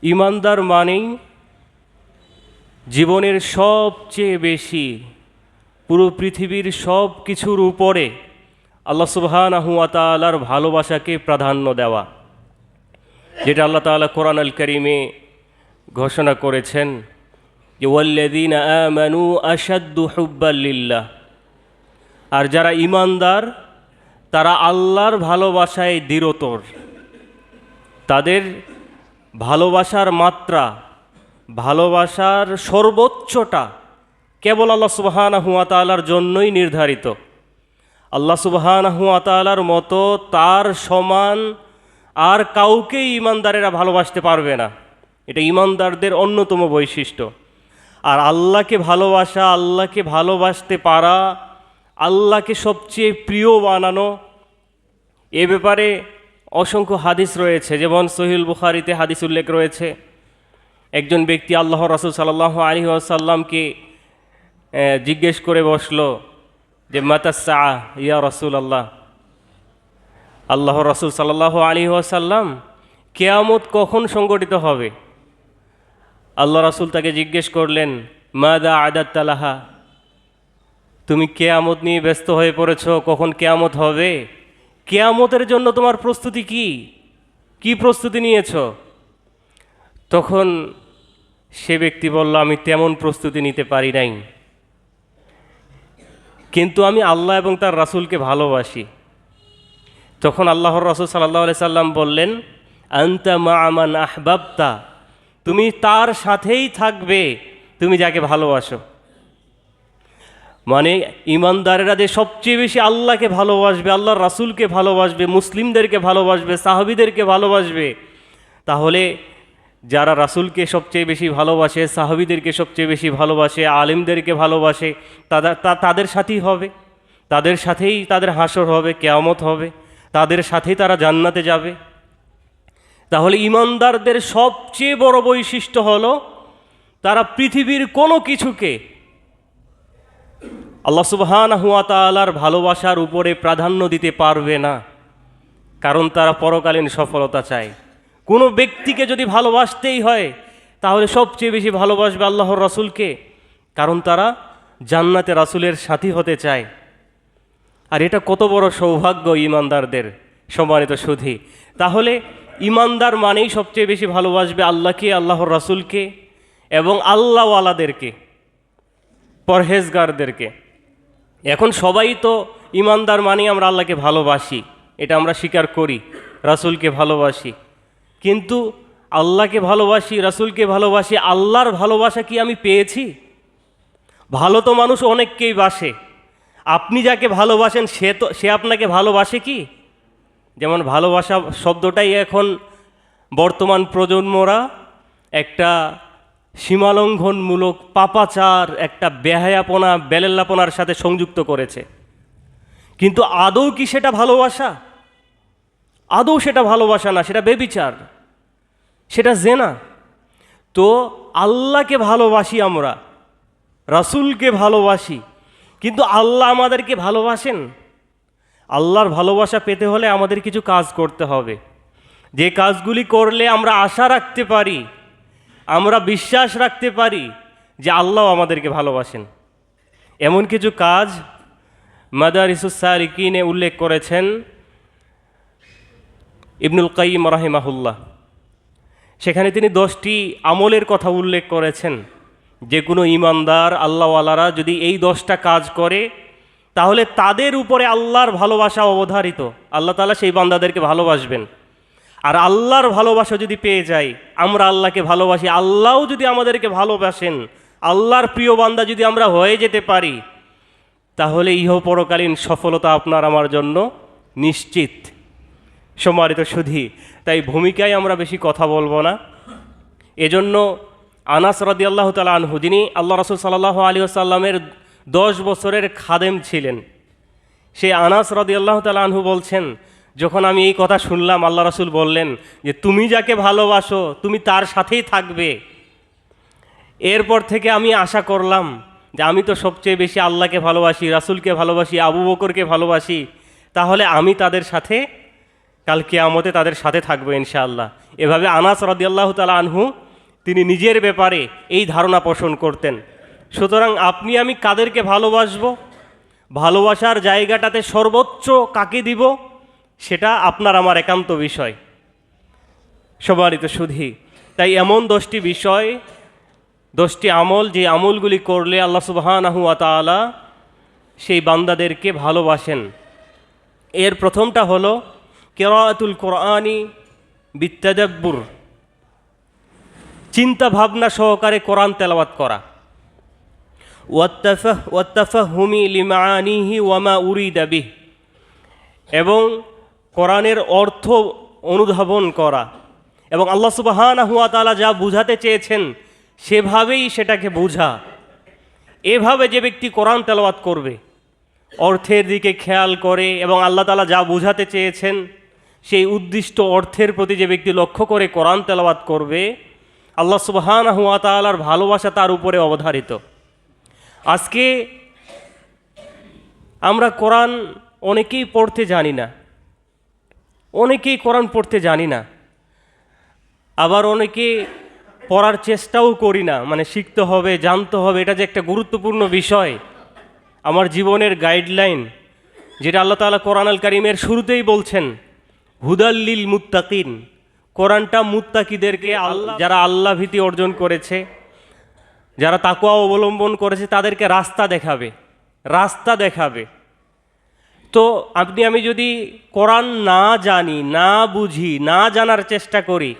ইমানদার মানেই জীবনের সবচেয়ে বেশি পুরো পৃথিবীর সব কিছুর উপরে আল্লাহ সুবহানাহু ওয়া তাআলার ভালোবাসাকে প্রাধান্য দেওয়া, যেটা আল্লাহ তাআলা কোরআন আল কারীমে ঘোষণা করেছেন যে ওয়াল্লাযীনা আমানু আশাদ্দু হুব্বাল লিল্লাহ। আর যারা ঈমানদার তারা আল্লাহর ভালোবাসায় দৃঢ়তর। তাদের ভালোবাসার মাত্রা, ভালোবাসার সর্বোচ্চটা কেবল আল্লাহ সুবহানাহু ওয়া তাআলার জন্যই নির্ধারিত। আল্লাহ সুবহানাহু ওয়া তাআলার মতো তার সমান আর কাউকেই ঈমানদারেরা ভালোবাসতে পারবে না। এটা ঈমানদারদের অন্যতম বৈশিষ্ট্য। আর আল্লাহকে ভালোবাসা, আল্লাহকে ভালোবাসতে পারা, আল্লাহকে সবচেয়ে প্রিয় বানানো, এ ব্যাপারে অসংখ্য হাদিস রয়েছে। যেমন সহিহুল বুখারীতে হাদিস উল্লেখ রয়েছে, একজন ব্যক্তি আল্লাহ রাসূল সাল্লাল্লাহু আলাইহি ওয়াসাল্লামকে জিজ্ঞেস করে বসলো যে মাতা সাআহ ইয়া রাসূলুল্লাহ, আল্লাহ রাসূল সাল্লাল্লাহু আলাইহি ওয়াসাল্লাম, কিয়ামত কখন সংগঠিত হবে? আল্লাহ রাসূল তাকে জিজ্ঞেস করলেন মাদা আদাত্তা লাহা, তুমি কিয়ামত নিয়ে ব্যস্ত হয়ে পড়েছো, কখন কিয়ামত হবে? কিয়ামতের জন্য তোমার প্রস্তুতি কি প্রস্তুতি নিয়েছো? তখন সে ব্যক্তি বলল, আমি তেমন প্রস্তুতি নিতে পারি নাই, কিন্তু আমি আল্লাহ এবং তার রাসূলকে ভালোবাসি। তখন আল্লাহর রাসূল সাল্লাল্লাহু আলাইহি সাল্লাম বললেন, আনতা মা'a মান আহবাবতা, তুমি তার সাথেই থাকবে তুমি যাকে ভালোবাসো। মানে ঈমানদারেরা যে সবচেয়ে বেশি আল্লাহকে ভালোবাসবে, আল্লাহর রাসূলকে ভালোবাসবে, মুসলিমদেরকে ভালোবাসবে, সাহাবীদেরকে ভালোবাসবে, তাহলে যারা রাসূলকে সবচেয়ে বেশি ভালোবাসে, সাহাবীদেরকে সবচেয়ে বেশি ভালোবাসে, আলেমদেরকে ভালোবাসে, তাদের সাথেই হবে, তাদের সাথেই তাদের হাসর হবে, কিয়ামত হবে, তাদের সাথেই তারা জান্নাতে যাবে। তাহলে ঈমানদারদের সবচেয়ে বড় বৈশিষ্ট্য হলো তারা পৃথিবীর কোনো কিছুকে আল্লাহ সুবহানাহু ওয়া তাআলার ভালোবাসার উপরে প্রাধান্য দিতে পারবে না, কারণ তারা পরকালীন সফলতা চায়। কোনো ব্যক্তিকে যদি ভালোবাসতেই হয় তাহলে সবচেয়ে বেশি ভালোবাসবে আল্লাহর রাসূলকে, কারণ তারা জান্নাতে রাসূলের সাথী হতে চায়। আর এটা কত বড় সৌভাগ্য ঈমানদারদের, সম্মানিত সুধী। তাহলে ঈমানদার মানেই সবচেয়ে বেশি ভালোবাসবে আল্লাহকে, আল্লাহর রাসূলকে এবং আল্লাহওয়ালাদেরকে, পরহেজগারদেরকে। এখন সবাই তো ঈমানদার মানেই আমরা আল্লাহকে ভালোবাসি, এটা আমরা স্বীকার করি, রাসূলকে ভালোবাসি, কিন্তু আল্লাহকে ভালোবাসি, রাসূলকে ভালোবাসি, আল্লাহর ভালোবাসা কি আমি পেয়েছি? ভালো তো মানুষ অনেককেই বাসে, আপনি যাকে ভালোবাসেন সে আপনাকে ভালোবাসে কি? যেমন ভালোবাসা শব্দটাই এখন বর্তমান প্রজন্মরা একটা সীমালঙ্ঘনমূলক পাপাচার, একটা বেহায়াপনা, বেলেল্লাপনার সাথে সংযুক্ত করেছে। কিন্তু আদৌ কি সেটা ভালোবাসা? আদৌ সেটা ভালোবাসা না, সেটা বেবিচার, সেটা জেনা। তো আল্লাহকে ভালোবাসি আমরা, রাসূলকে ভালোবাসি, কিন্তু আল্লাহ আমাদেরকে ভালোবাসেন। আল্লাহর ভালোবাসা পেতে হলে আমাদের কিছু কাজ করতে হবে, যে কাজগুলি করলে আমরা আশা রাখতে পারি, আমরা বিশ্বাস রাখতে পারি যে আল্লাহ আমাদেরকে ভালোবাসেন। এমন কিছু কাজ মাদারিসুস সালিকিনে উল্লেখ করেছেন ইবনুল কাইয়িম রাহিমাহুল্লাহ। সেখানে তিনি 10টি আমলের কথা উল্লেখ করেছেন, যে কোনো ঈমানদার আল্লাহওয়ালারা যদি এই 10টা কাজ করে তাহলে তাদের উপরে আল্লাহর ভালোবাসা অবধারিত, আল্লাহ তাআলা সেই বান্দাদেরকে ভালোবাসবেন। আর আল্লাহর ভালোবাসা যদি পেয়ে যাই, আমরা আল্লাহকে ভালোবাসি, আল্লাহও যদি আমাদেরকে ভালোবাসেন, আল্লাহর প্রিয় বান্দা যদি আমরা হয়ে যেতে পারি, তাহলে ইহ পরকালীন সফলতা আপনার আমার জন্য নিশ্চিত। সম্মানিত সুধী, তাই ভূমিকায় আমরা বেশি কথা বলবো না। এজন্য আনাস রাদিয়াল্লাহু তাআলা আনহু, যিনি আল্লাহ রাসূল সাল্লাল্লাহু আলাইহি ওয়াসাল্লামের 10 বছরের খাদেম ছিলেন, সেই আনাস রাদিয়াল্লাহু তাআলা আনহু বলছেন, যখন আমি এই কথা শুনলাম, আল্লাহ রাসূল বললেন যে তুমি যাকে ভালোবাসো তুমি তার সাথেই থাকবে, এরপর থেকে আমি আশা করলাম যে আমি তো সবচেয়ে বেশি আল্লাহকে ভালোবাসি, রাসূলকে ভালোবাসি, আবু বকরকে ভালোবাসি, তাহলে আমি তাদের সাথে কাল কিয়ামতে তাদের সাথে থাকবো ইনশাআল্লাহ। এভাবে আনাস রাদিয়াল্লাহু তাআলা আনহু তিনি নিজের ব্যাপারে এই ধারণা পোষণ করতেন। সুতরাং আপনি আমি কাদেরকে ভালোবাসবো, ভালোবাসার জায়গাটাতে সর্বোচ্চ কাকে দিব, সেটা আপনার আমার একান্ত বিষয়। সম্মানিত সুধী, তাই এমন 10টি বিষয়, 10টি আমল, যে আমলগুলি করলে আল্লাহ সুবহানাহু ওয়া তাআলা সেই বান্দাদেরকে ভালোবাসেন। এর প্রথমটা হলো কিরাআতুল কোরআনি বিত্তাদাব্বুর, চিন্তা ভাবনা সহকারে কোরআন তেলাওয়াত করা। ওয়াত্তাফাহুমি লিমাআনিহি ওয়ামা উরিদা বিহ, এবং কোরআনের অর্থ অনুধাবন করা এবং আল্লাহ সুবহানাহু ওয়া তাআলা যা বুঝাতে চেয়েছেন সেভাবেই সেটাকে বোঝা। এভাবে যে ব্যক্তি কোরআন তেলাওয়াত করবে, অর্থের দিকে খেয়াল করে এবং আল্লাহ তাআলা যা বুঝাতে চেয়েছেন সেই উদ্দিষ্ট অর্থের প্রতি যে ব্যক্তি লক্ষ্য করে কোরআন তেলাওয়াত করবে, আল্লাহ সুবহানাহু ওয়া তাআলার ভালোবাসা তার উপরে অবধারিত। আজকে আমরা কোরআন অনেকেই পড়তে জানি না, অনেকেই কোরআন পড়তে জানি না, আবার অনেকে পড়ার চেষ্টাও করি না। মানে শিখতে হবে, জানতে হবে, এটা যে একটা গুরুত্বপূর্ণ বিষয়, আমার জীবনের গাইডলাইন, যেটা আল্লাহ তাআলা কোরআন আল কারীমের শুরুতেই বলছেন, হুদাল্লিল মুত্তাকিন। কোরআনটা মুত্তাকিদেরকে, যারা আল্লাহ ভীতি অর্জন করেছে, যারা তাকওয়া অবলম্বন করেছে, তাদেরকে রাস্তা দেখাবে, রাস্তা দেখাবে। তো আপনি আমি যদি কোরআন না জানি, না বুঝি, না জানার চেষ্টা করি,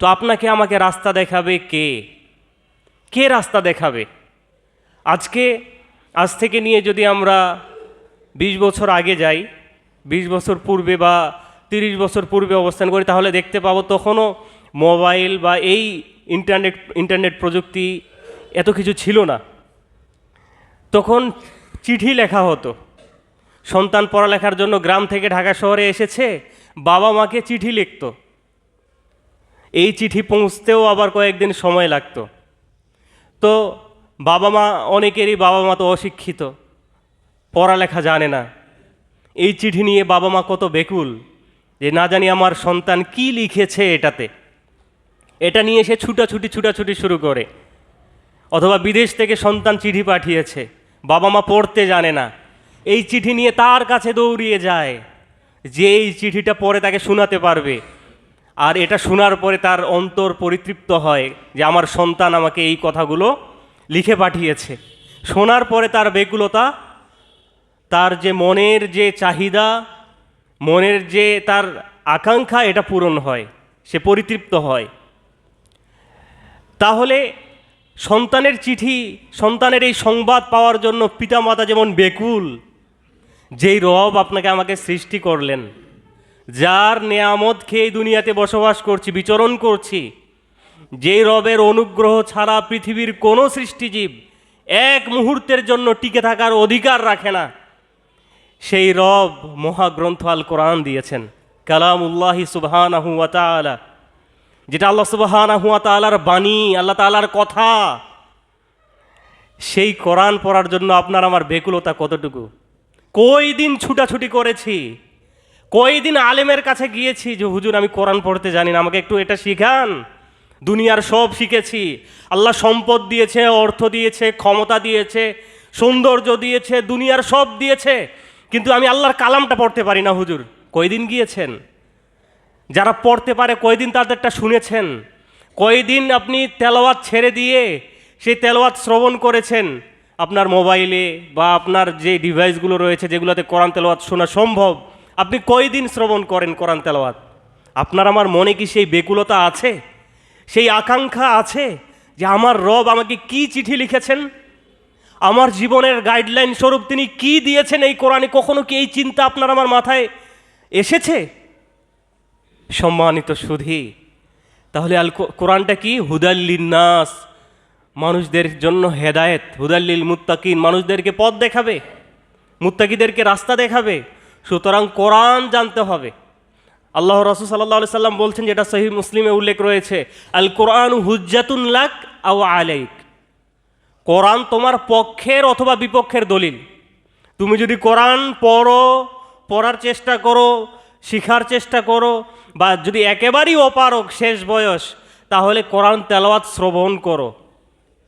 তো আপনাকে আমাকে রাস্তা দেখাবে কে? কে রাস্তা দেখাবে? আজ থেকে নিয়ে যদি আমরা 20 বছর আগে যাই, 20 বছর পূর্বে বা 30 বছর পূর্বে অবস্থান করি, তাহলে দেখতে পাবো তখনও মোবাইল বা এই ইন্টারনেট প্রযুক্তি এত কিছু ছিল না। তখন চিঠি লেখা হতো। সন্তান পড়ালেখার জন্য গ্রাম থেকে ঢাকা শহরে এসেছে, বাবা মাকে চিঠি লিখত। এই চিঠি পৌঁছতেও আবার কয়েকদিন সময় লাগতো। তো অনেকেরই বাবা মা তো অশিক্ষিত, পড়ালেখা জানে না। এই চিঠি নিয়ে বাবা মা কত বেকুল যে না জানি আমার সন্তান কি লিখেছে এটাতে। এটা নিয়ে সে ছুটাছুটি শুরু করে। অথবা বিদেশ থেকে সন্তান চিঠি পাঠিয়েছে, বাবা মা পড়তে জানে না, এই চিঠি নিয়ে তার কাছে দৌড়িয়ে যায় যে এই চিঠিটা পড়ে তাকে শোনাতে পারবে। আর এটা শোনার পরে তার অন্তর পরিতৃপ্ত হয় যে আমার সন্তান আমাকে এই কথাগুলো লিখে পাঠিয়েছে। শোনার পরে তার বেকুলতা, তার যে মনের যে চাহিদা, মনের যে তার আকাঙ্ক্ষা, এটা পূরণ হয়, সে পরিতৃপ্ত হয়। তাহলে সন্তানের চিঠি, সন্তানের এই সংবাদ পাওয়ার জন্য পিতামাতা যেমন বেকুল, যেই রব আপনাকে আমাকে সৃষ্টি করলেন, যার নেয়ামত খেয়ে দুনিয়াতে বসবাস করছি, বিচরণ করছি, যেই রবের অনুগ্রহ ছাড়া পৃথিবীর কোনো সৃষ্টিজীব এক মুহূর্তের জন্য টিকে থাকার অধিকার রাখে না, সেই রব মহাগ্রন্থ আল কোরআন দিয়েছেন, কালামুল্লাহি সুবহানাহু ওয়া তাআলা, যেটা আল্লাহ সুবহানাহু ওয়া তাআলার বাণী, আল্লাহ তাআলার কথা। সেই কোরআন পড়ার জন্য আপনার আমার বেকুলতা কতটুকু! কয়দিন ছুটাছুটি করেছি, কয়দিন আলেমের কাছে গিয়েছি যে হুজুর আমি কোরআন পড়তে জানি না, আমাকে একটু এটা শিখান। দুনিয়ার সব শিখেছি, আল্লাহ সম্পদ দিয়েছে, অর্থ দিয়েছে, ক্ষমতা দিয়েছে, সৌন্দর্য দিয়েছে, দুনিয়ার সব দিয়েছে, কিন্তু আমি আল্লাহর কালামটা পড়তে পারি না হুজুর। কয়দিন গিয়েছেন? যারা পড়তে পারে কয়দিন তাদেরটা শুনেছেন? কয়দিন আপনি তেলাওয়াত ছেড়ে দিয়ে সেই তেলাওয়াত শ্রবণ করেছেন আপনার মোবাইলে বা আপনার যে ডিভাইসগুলো রয়েছে যেগুলোতে কোরআন তেলাওয়াত শোনা সম্ভব, আপনি কয়দিন শ্রবণ করেন কোরআন তেলাওয়াত? আপনার আমার মনে কি সেই বেকুলতা আছে, সেই আকাঙ্ক্ষা আছে যে আমার রব আমাকে কি চিঠি লিখেছেন, আমার জীবনের গাইডলাইন স্বরূপ তিনি কি দিয়েছেন এই কোরআনে? কখনো কি এই চিন্তা আপনার আমার মাথায় এসেছে? সম্মানিত সুধী, তাহলে কোরআনটা কি? হুদাল্লিন নাস, মানুষদের জন্য হেদায়েত। হুদাল্লিল মুত্তাকিন, মানুষদেরকে পথ দেখাবে, মুত্তাকিদেরকে রাস্তা দেখাবে। সুতরাং কোরআন জানতে হবে। আল্লাহ রাসূল সাল্লাল্লাহু আলাইহি সাল্লাম বলছেন, যেটা সহিহ মুসলিমে উল্লেখ রয়েছে, আল কোরআনু হুজ্জাতুন লাক আও আলাইক। কোরআন তোমার পক্ষের অথবা বিপক্ষের দলিল। তুমি যদি কোরআন পড়ো, পড়ার চেষ্টা করো, শিখার চেষ্টা করো, বা যদি একেবারেই অপারক শেষ বয়স, তাহলে কোরআন তেলাওয়াত শ্রবণ করো।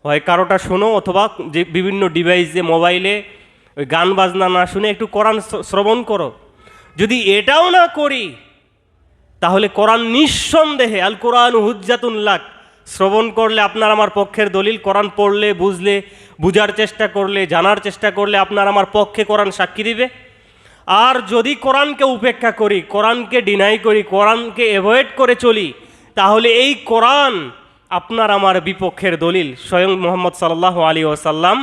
হয় কারোটা শোনো, অথবা যে বিভিন্ন ডিভাইসে মোবাইলে ওই গান বাজনা না শুনে একটু কোরআন শ্রবণ করো। যদি এটাও না করি, তাহলে কোরআন নিঃসন্দেহে আল কোরআন হুজ্জাতুন লাক, শ্রবণ করলে আপনার আমার পক্ষের দলিল, কোরআন পড়লে বুঝলে, বুঝার চেষ্টা করলে, জানার চেষ্টা করলে আপনার আমার পক্ষে কোরআন সাক্ষী দিবে। আর যদি কোরআনকে উপেক্ষা করি, কোরআনকে ডিনাই করি, কোরআনকে অ্যাভয়েড করে চলি, তাহলে এই কোরআন আপনার আমার বিপক্ষের দলিল। স্বয়ং মুহাম্মদ সাল্লাল্লাহু আলাইহি ওয়াসাল্লাম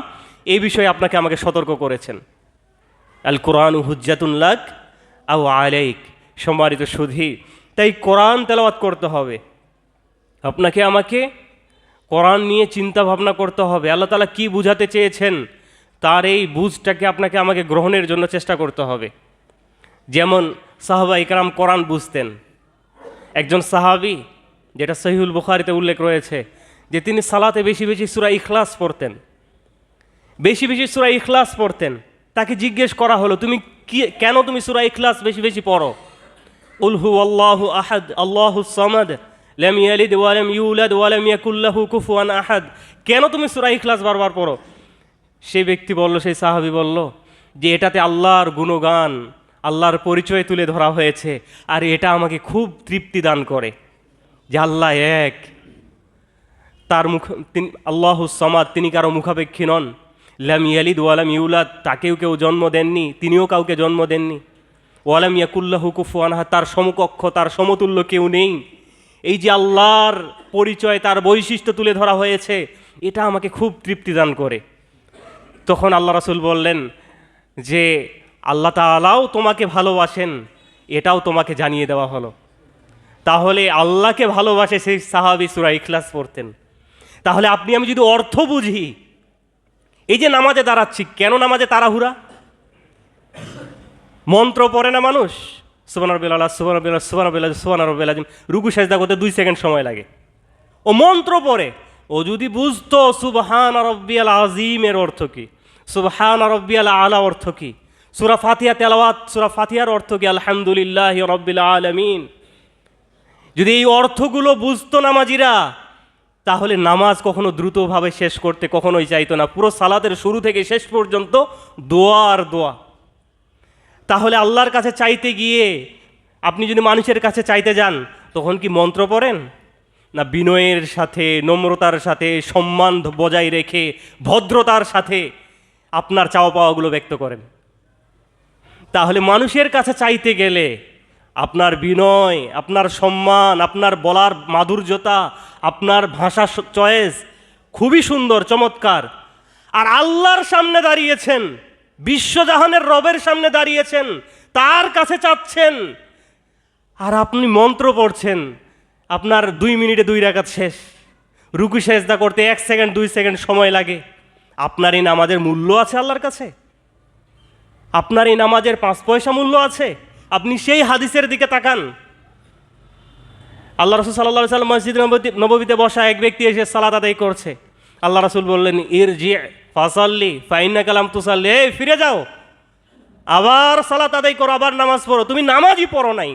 এই বিষয়ে আপনাকে আমাকে সতর্ক করেছেন, আল কোরআন হুজ্জাতুন লাক আও আলাইক। সম্মানিত সুধী, তাই কোরআন তেলাওয়াত করতে হবে, আপনাকে আমাকে কোরআন নিয়ে চিন্তা ভাবনা করতে হবে। আল্লাহ তাআলা কি বুঝাতে চেয়েছেন, তার এই বুঝটাকে আপনাকে আমাকে গ্রহণের জন্য চেষ্টা করতে হবে। যেমন সাহাবা ইকরাম কোরআন বুঝতেন। একজন সাহাবী, যেটা সহিহুল বুখারীতে উল্লেখ রয়েছে, যে তিনি সালাতে বেশি বেশি সূরা ইখলাস পড়তেন, বেশি বেশি সূরা ইখলাস পড়তেন। তাকে জিজ্ঞেস করা হলো, তুমি কেন তুমি সূরা ইখলাস বেশি বেশি পড়ো? কুল হুয়াল্লাহু আহাদ আল্লাহুস সামাদ লাম ইয়ালিদ ওয়া লাম ইউলাদ ওয়া লাম ইয়াকুল লাহু কুফুয়ান আহাদ। কেন তুমি সূরা ইখলাস বারবার পড়ো? সেই ব্যক্তি বলল, সেই সাহাবী বলল, যে এটাতে আল্লাহর গুণগান, আল্লাহর পরিচয় তুলে ধরা হয়েছে, আর এটা আমাকে খুব তৃপ্তি দান করে যে আল্লাহ এক, তার তিনি আল্লাহুস সামাদ, তিনি কারো মুখাপেক্ষী নন। লাম ইয়ালিদ ওয়া লাম ইউলাদ, তাকেও কেউ জন্ম দেননি, তিনিও কাউকে জন্ম দেননি। ওয়া লাম ইয়াকুল লাহু কুফুয়ান আহাদ, তার সমকক্ষ, তার সমতুল্য কেউ নেই। এই যে আল্লাহর পরিচয়, তার বৈশিষ্ট্য তুলে ধরা হয়েছে, এটা আমাকে খুব তৃপ্তি দান করে। তখন আল্লাহ রাসূল বললেন যে আল্লাহ তাআলাও তোমাকে ভালোবাসেন, এটাও তোমাকে জানিয়ে দেওয়া হলো। তাহলে আল্লাহকে ভালোবাসে সেই সাহাবী সূরা ইখলাস পড়তেন। তাহলে আপনি আমি যদি অর্থ বুঝি, এই যে নামাজে দাঁড়াচ্ছি, কেন নামাজে তাড়াহুড়া? মন্ত্র পড়ে না মানুষ, সুবহান রাব্বিল আলা, সুবহান রাব্বিল আলা, সুবহান রাব্বিল আলা, সুবহান রাব্বিল আযীম, রুকু সেজদা করতে 2 সেকেন্ড সময় লাগে। ও মন্ত্র পড়ে, ও যদি বুঝতো সুবহান রাব্বিয়াল আযীমের অর্থ কি, সুবহান রাব্বিয়াল আলা অর্থ কি, সূরা ফাতিহা তেলাওয়াত, সূরা ফাতিহার অর্থ কি, আলহামদুলিল্লাহি রাব্বিল আলামিন, যদি এই অর্থগুলো বুঝতো নামাজিরা, তাহলে নামাজ কখনো দ্রুতভাবে শেষ করতে কখনোই চাইতো না। পুরো সালাতের শুরু থেকে শেষ পর্যন্ত দোয়া আর দোয়া। তাহলে আল্লাহর কাছে চাইতে গিয়ে আপনি যদি মানুষের কাছে চাইতে যান, তখন কি মন্ত্র পড়েন, না বিনয়ের সাথে, নম্রতার সাথে, সম্মান বজায় রেখে, ভদ্রতার সাথে আপনার চাওয়া পাওয়াগুলো ব্যক্ত করেন? তাহলে মানুষের কাছে চাইতে গেলে আপনার বিনয়, আপনার সম্মান, আপনার বলার মাধুর্যতা, আপনার ভাষা চয়েস খুবই সুন্দর, চমৎকার। আর আল্লাহর সামনে দাঁড়িয়েছেন, বিশ্বজাহানের রবের সামনে দাঁড়িয়েছেন, তার কাছে চাচ্ছেন, আর আপনি মন্ত্র পড়ছেন, আপনার 2 মিনিটে 2 রাকাত শেষ, রুকু সেজদা করতে 1 সেকেন্ড 2 সেকেন্ড সময় লাগে। আপনার এই নামাজের মূল্য আছে আল্লাহর কাছে? আপনার এই নামাজের 5 পয়সা মূল্য আছে? আপনি সেই হাদিসের দিকে তাকান। আল্লাহ রাসূল সাল্লাল্লাহু আলাইহি ওয়াসাল্লাম মসজিদ নববীতে বসা এক ব্যক্তি এসে সালাত আদায় করছে। আল্লাহ রাসূল বললেন, ইরজি ফাসাল্লি ফাইন্নাকা লাম তুসাল্লি, এই ফিরে যাও, আবার সালাত আদায় করো, আবার নামাজ পড়ো, তুমি নামাজই পড়ো নাই।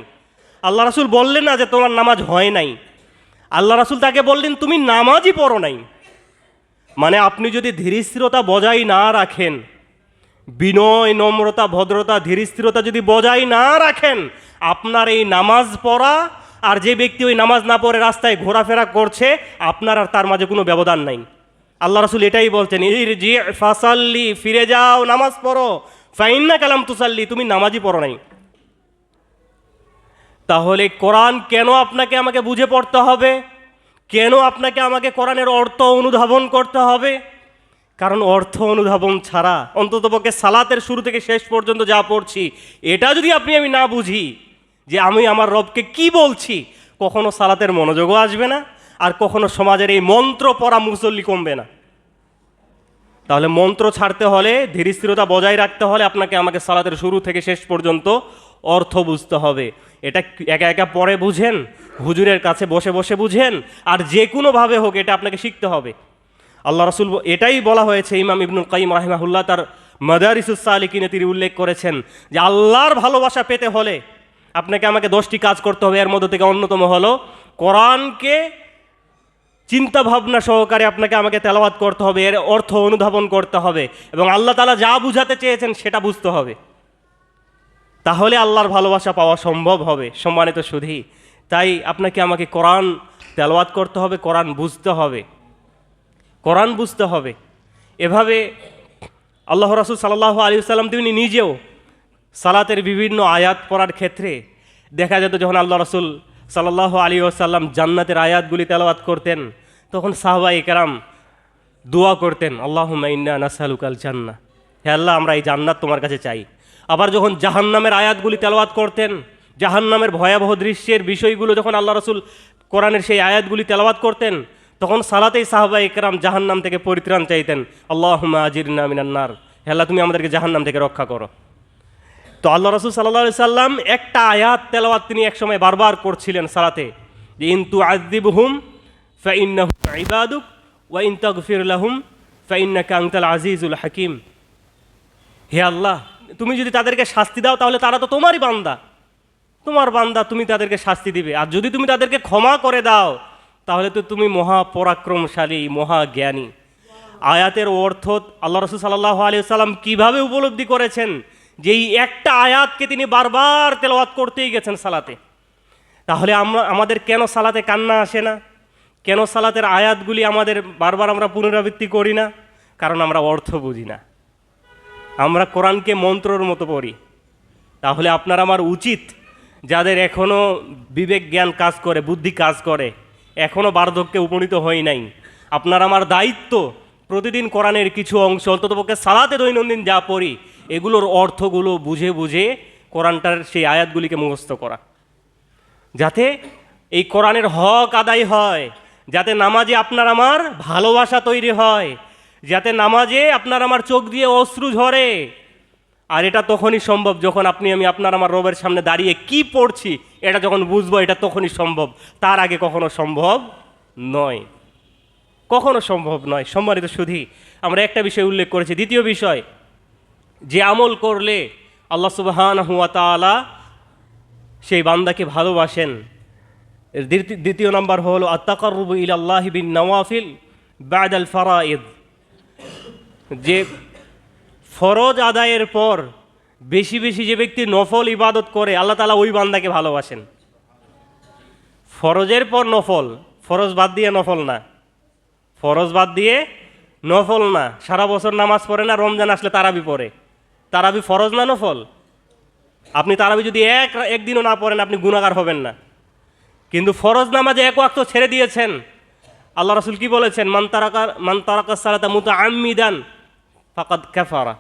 আল্লাহ রাসূল বললেন না যে তোমার নামাজ হয় নাই, আল্লাহ রাসূল তাকে বললেন তুমি নামাজই পড়ো নাই। মানে আপনি যদি ধীরস্থিরতা বজায় না রাখেন, বিনয়, নম্রতা, ভদ্রতা, ধীরস্থিরতা যদি বজায় না রাখেন, আপনার এই নামাজ পড়া আর যে ব্যক্তি ওই নামাজ না পড়ে রাস্তায় ঘোরাফেরা করছে, আপনার আর তার মাঝে কোনো ব্যবধান নাই। আল্লাহ রাসূল এটাই বলছেন, ইরজি ফাসাল্লি, ফিরে যাও, নামাজ পড়ো, ফাইন্নাকা লাম তুসাল্লি, তুমি নামাজই পড়ো নাই। তাহলে কোরআন কেন আপনাকে আমাকে বুঝে পড়তে হবে? কেন আপনাকে আমাকে কোরআনের অর্থ অনুধাবন করতে হবে? কারণ অর্থ অনুধাবন ছাড়া অন্ততপক্ষে সালাতের শুরু থেকে শেষ পর্যন্ত যা পড়ছি, এটা যদি আমি না বুঝি যে আমি আমার রবকে কি বলছি, কখনো সালাতের মনোযোগও আসবে না, আর কখনো সমাজের এই মন্ত্র পড়া মুসল্লি কমবে না। তাহলে মন্ত্র ছাড়তে হলে, ধীরস্থিরতা বজায় রাখতে হলে আপনাকে আমাকে সালাতের শুরু থেকে শেষ পর্যন্ত অর্থ বুঝতে হবে। এটা একা একা পড়ে বুঝেন, হুজুরের কাছে বসে বসে বুঝেন, আর যে কোনোভাবে হোক এটা আপনাকে শিখতে হবে। আল্লাহ রাসূল এটাই বলা হয়েছে, ইমাম ইবনুল কাইয়িম রাহিমাহুল্লাহ তার মাদারিসুস সালিকিনে তিনি উল্লেখ করেছেন যে আল্লাহর ভালোবাসা পেতে হলে আপনাকে আমাকে 10টি কাজ করতে হবে। এর মধ্যে থেকে অন্যতম হলো কোরআনকে চিন্তা ভাবনা সহকারে আপনাকে আমাকে তেলাওয়াত করতে হবে, এর অর্থ অনুধাবন করতে হবে এবং আল্লাহ তাআলা যা বুঝাতে চেয়েছেন সেটা বুঝতে হবে। তাহলে আল্লাহর ভালোবাসা পাওয়া সম্ভব হবে। সম্মানিত সুধী, তাই আপনাকে আমাকে কোরআন তেলাওয়াত করতে হবে, কোরআন বুঝতে হবে, কোরআন বুঝতে হবে। এভাবে আল্লাহ রাসূল সাল্লাল্লাহু আলাইহি ওয়াসাল্লাম তিনি নিজেও সালাতের বিভিন্ন আয়াত পড়ার ক্ষেত্রে দেখা যেত যখন আল্লাহ রাসূল সাল্লাল্লাহু আলাইহি ওয়াসাল্লাম জান্নাতের আয়াতগুলি তেলাওয়াত করতেন তখন সাহাবায়ে কেরাম দোয়া করতেন, আল্লাহুম্মা ইন্না নাসআলুকাল জান্নাহ, হে আল্লাহ আমরা এই জান্নাত তোমার কাছে চাই। আবার যখন জাহান্নামের আয়াতগুলি তেলাওয়াত করতেন, জাহান্নামের ভয়াবহ দৃশ্যের বিষয়গুলো যখন আল্লাহ রাসূল কোরআনের সেই আয়াতগুলি তেলাওয়াত করতেন তখন সালাতেই সাহাবায়ে কেরাম জাহান্নাম থেকে পরিত্রাণ চাইতেন, আল্লাহুম্মা আজিরনা মিনান নার, হে আল্লাহ তুমি আমাদেরকে জাহান্নাম থেকে রক্ষা করো। তো আল্লাহ রাসূল সাল্লাল্লাহু আলাইহি সাল্লাম একটা আয়াত তেলাওয়াত তিনি একসময় বারবার করছিলেন সালাতে, যে ইন তুআযিবহুম ফাইন্নাহুম ইবাদুক ওয়া ইন তাগফির লাহুম ফাইন্নাকা আনতাল আজিজুল হাকিম। হে আল্লাহ, তুমি যদি তাদেরকে শাস্তি দাও তাহলে তারা তো তোমারই বান্দা, তোমার বান্দা, তুমি তাদেরকে শাস্তি দিবে। আর যদি তুমি তাদেরকে ক্ষমা করে দাও তাহলে তো তুমি মহাপরাক্রমশালী, মহাজ্ঞানী। আয়াতের অর্থ আল্লাহ রাসূল সাল্লাল্লাহু আলাইহি ওয়াসাল্লাম কীভাবে উপলব্ধি করেছেন যে এই একটা আয়াতকে তিনি বারবার তেলাওয়াত করতেই গেছেন সালাতে। তাহলে আমাদের কেন সালাতে কান্না আসে না? কেন সালাতের আয়াতগুলি আমাদের বারবার আমরা পুনরাবৃত্তি করি না? কারণ আমরা অর্থ বুঝি না, আমরা কোরআনকে মন্ত্রর মতো পড়ি। তাহলে আপনার আমার উচিত, যাদের এখনও বিবেক জ্ঞান কাজ করে, বুদ্ধি কাজ করে, এখনও বার্ধক্যে উপনীত হয় নাই, আপনার আমার দায়িত্ব প্রতিদিন কোরআনের কিছু অংশ অন্ততপক্ষে সালাতে দৈনন্দিন যা পড়ি এগুলোর অর্থগুলো বুঝে বুঝে কোরআনটার সেই আয়াতগুলিকে মুখস্থ করা, যাতে এই কোরআনের হক আদায় হয়, যাতে নামাজে আপনার আমার ভালোবাসা তৈরি হয়, যাতে নামাজে আপনার আমার চোখ দিয়ে অশ্রু ঝরে। আর এটা তখনই সম্ভব যখন আপনি আমি আপনার আমার রবের সামনে দাঁড়িয়ে কি পড়ছি এটা যখন বুঝবো, এটা তখনই সম্ভব, তার আগে কখনো সম্ভব নয়, কখনো সম্ভব নয়। সম্মানিত সুধী, আমরা একটা বিষয় উল্লেখ করেছি। দ্বিতীয় বিষয়, যে আমল করলে আল্লাহ সুবহানাহু ওয়া তাআলা সেই বান্দাকে ভালোবাসেন। দ্বিতীয় নাম্বার হলো আত-তাকাররুবু ইলাল্লাহি বিন নওয়াফিল বা'দাল ফারাইদ, যে ফরজ আদায়ের পর বেশি বেশি যে ব্যক্তি নফল ইবাদত করে আল্লাহ তাআলা ওই বান্দাকে ভালোবাসেন। ফরজের পর নফল, ফরজ বাদ দিয়ে নফল না, ফরজ বাদ দিয়ে নফল না। সারা বছর নামাজ পড়ে না, রমজান আসলে তারাবি পড়ে। তারাবি ফরজ না নফল? আপনি তারাবি যদি একদিনও না পড়েন আপনি গুনাহগার হবেন না, কিন্তু ফরজ নামাজে এক ওয়াক্ত ছেড়ে দিয়েছেন। আল্লাহ রাসূল কি বলেছেন? মান তারাকা সালাতা মুতাআম্মিদান ফাকাদ কাফারা।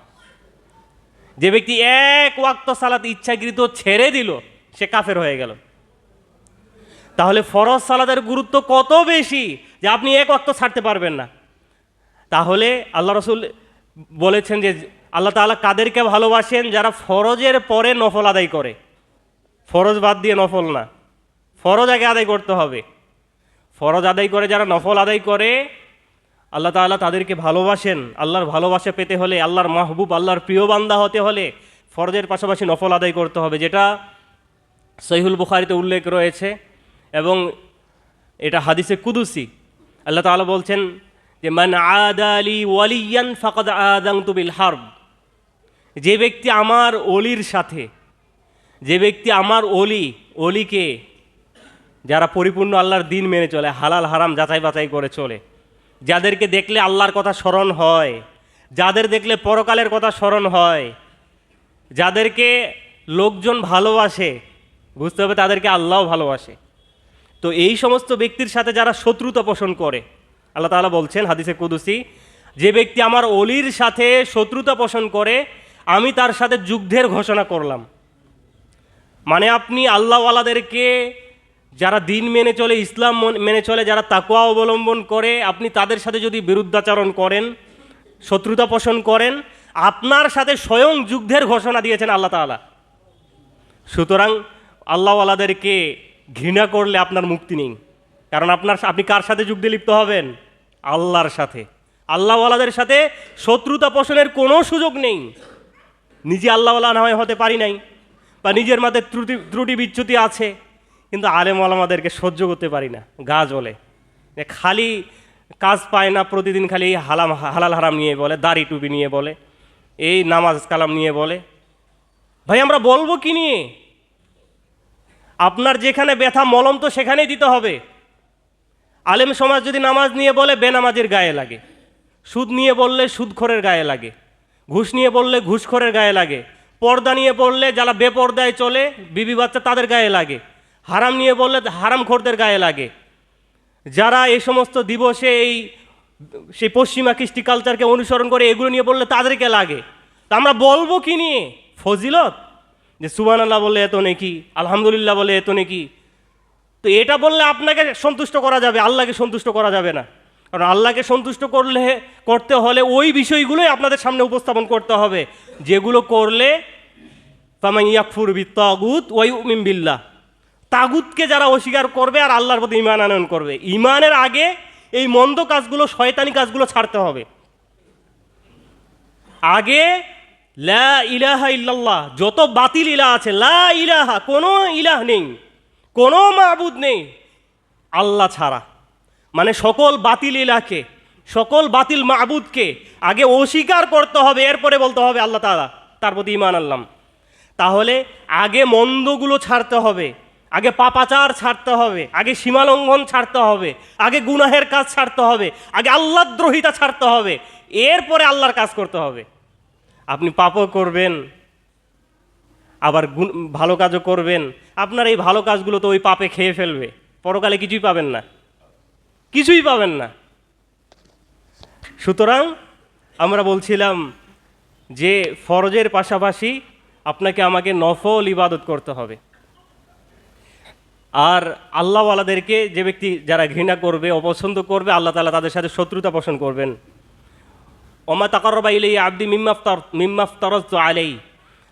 যে ব্যক্তি এক ওয়াক্ত সালাত ইচ্ছাকৃত ছেড়ে দিল সে কাফের হয়ে গেল। তাহলে ফরজ সালাতের গুরুত্ব কত বেশি যে আপনি এক ওয়াক্ত ছাড়তে পারবেন না। তাহলে আল্লাহ রাসূল বলেছেন যে আল্লাহ তাআলা কাদেরকে ভালোবাসেন? যারা ফরজের পরে নফল আদায় করে, ফরজ বাদ দিয়ে নফল না, ফরজ আগে আদায় করতে হবে। ফরজ আদায় করে যারা নফল আদায় করে আল্লাহ তাআলা তাদেরকে ভালোবাসেন। আল্লাহর ভালোবাসা পেতে হলে, আল্লাহর মাহবুব, আল্লাহর প্রিয় বান্দা হতে হলে ফরজের পাশাপাশি নফল আদায় করতে হবে, যেটা সহিহুল বুখারীতে উল্লেখ রয়েছে এবং এটা হাদিসে কুদুসি। আল্লাহ তাআলা বলছেন যে মান আদালি ওয়ালিয়ান ফাকাদ আযানতু বিল হারব। যে ব্যক্তি আমার ওলির সাথে, যে ব্যক্তি আমার অলিকে, যারা পরিপূর্ণ আল্লাহর দিন মেনে চলে, হালাল হারাম যাচাই বাছাই করে চলে, যাদেরকে দেখলে আল্লাহর কথা স্মরণ হয়, যাদের দেখলে পরকালের কথা স্মরণ হয়, যাদেরকে লোকজন ভালোবাসে, বুঝতে হবে তাদেরকে আল্লাহও ভালোবাসে। তো এই সমস্ত ব্যক্তির সাথে যারা শত্রুতা পোষণ করে, আল্লাহ তাআলা বলছেন হাদিসে কুদুসি, যে ব্যক্তি আমার অলির সাথে শত্রুতা পোষণ করে আমি তার সাথে যুদ্ধের ঘোষণা করলাম। মানে আপনি আল্লাহওয়ালাদেরকে, যারা দিন মেনে চলে, ইসলাম মেনে চলে, যারা তাকওয়া অবলম্বন করে, আপনি তাদের সাথে যদি বিরুদ্ধাচরণ করেন, শত্রুতা পোষণ করেন, আপনার সাথে স্বয়ং যুদ্ধের ঘোষণা দিয়েছেন আল্লাহ তাআলা। সুতরাং আল্লাহওয়ালাদেরকে ঘৃণা করলে আপনার মুক্তি নেই, কারণ আপনি কার সাথে যুদ্ধে লিপ্ত হবেন? আল্লাহর সাথে। আল্লাহওয়ালাদের সাথে শত্রুতা পোষণের কোনো সুযোগ নেই। নিজে আল্লাহওয়ালা না হতে পারি নাই, বা নিজের মাঝে ত্রুটি বিচ্যুতি আছে, কিন্তু আলেম ওলামাদেরকে সহ্য করতে পারি না, গা জ্বলে। খালি কাজ পায় না, প্রতিদিন খালি হালাল হারাম নিয়ে বলে, দাড়ি টুপি নিয়ে বলে, এই নামাজ কালাম নিয়ে বলে। ভাই আমরা বলবো কি নিয়ে? আপনার যেখানে ব্যথা মলম তো সেখানেই দিতে হবে। আলেম সমাজ যদি নামাজ নিয়ে বলে, বেনামাজের গায়ে লাগে। সুদ নিয়ে বললে সুদখোরের গায়ে লাগে। ঘুষ নিয়ে বললে ঘুষখোরের গায়ে লাগে। পর্দা নিয়ে বললে যারা বেপর্দায় চলে, বিবি বাচ্চা, তাদের গায়ে লাগে। হারাম নিয়ে বললে হারামখোরদের গায়ে লাগে। যারা এই সমস্ত দিবসে সেই পশ্চিমা কৃষ্টি কালচারকে অনুসরণ করে এগুলো নিয়ে বললে তাদেরকে লাগে। তা আমরা বলবো কি নিয়ে? ফজিলত, যে সুবহানাল্লাহ বললে এত নেকি, আলহামদুলিল্লাহ বলে এত নেকি। তো এটা বললে আপনাকে সন্তুষ্ট করা যাবে, আল্লাহকে সন্তুষ্ট করা যাবে না। কারণ আল্লাহকে সন্তুষ্ট করতে হলে ওই বিষয়গুলোই আপনাদের সামনে উপস্থাপন করতে হবে, যেগুলো করলে ফামান ইয়াকফুর বিত্তাগুত ওয়া ইউমিন বিল্লাহ, তাগুতকে যারা অস্বীকার করবে আর আল্লাহর প্রতি ঈমান আনয়ন করবে। ঈমানের আগে এই মন্দ কাজগুলো, শয়তানি কাজগুলো ছাড়তে হবে। আগে লা ইলাহা ইল্লাল্লাহ, যত বাতিল ইলাহ আছে, লা ইলাহা, কোনো ইলাহ নেই, কোনো মাবুদ নেই আল্লাহ ছাড়া, মানে সকল বাতিল ইলাহকে, সকল বাতিল মাবুদকে আগে অস্বীকার করতে হবে, এরপরে বলতে হবে আল্লাহ তাআলা, তার প্রতি ঈমান আনলাম। তাহলে আগে মন্দগুলো ছাড়তে হবে, আগে পাপাচার ছাড়তে হবে, আগে সীমালঙ্ঘন ছাড়তে হবে, আগে গুনাহের কাজ ছাড়তে হবে, আগে আল্লাহদ্রোহিতা ছাড়তে হবে, এরপরে আল্লাহর কাজ করতে হবে। আপনি পাপও করবেন, আবার ভালো কাজও করবেন, আপনার এই ভালো কাজগুলো তো ওই পাপে খেয়ে ফেলবে, পরকালে কিছুই পাবেন না, কিছুই পাবেন না। সুতরাং আমরা বলছিলাম যে ফরজের পাশাপাশি আপনাকে আমাকে নফল ইবাদত করতে হবে। আর আল্লাহওয়ালাদেরকে যে ব্যক্তি যারা ঘৃণা করবে, অপছন্দ করবে, আল্লাহ তাআলা তাদের সাথে শত্রুতা পোষণ করবেন। ওমা তাকাররাবা ইলাইয়া আবদি মিম্মা আফতারাতু আলাইহি,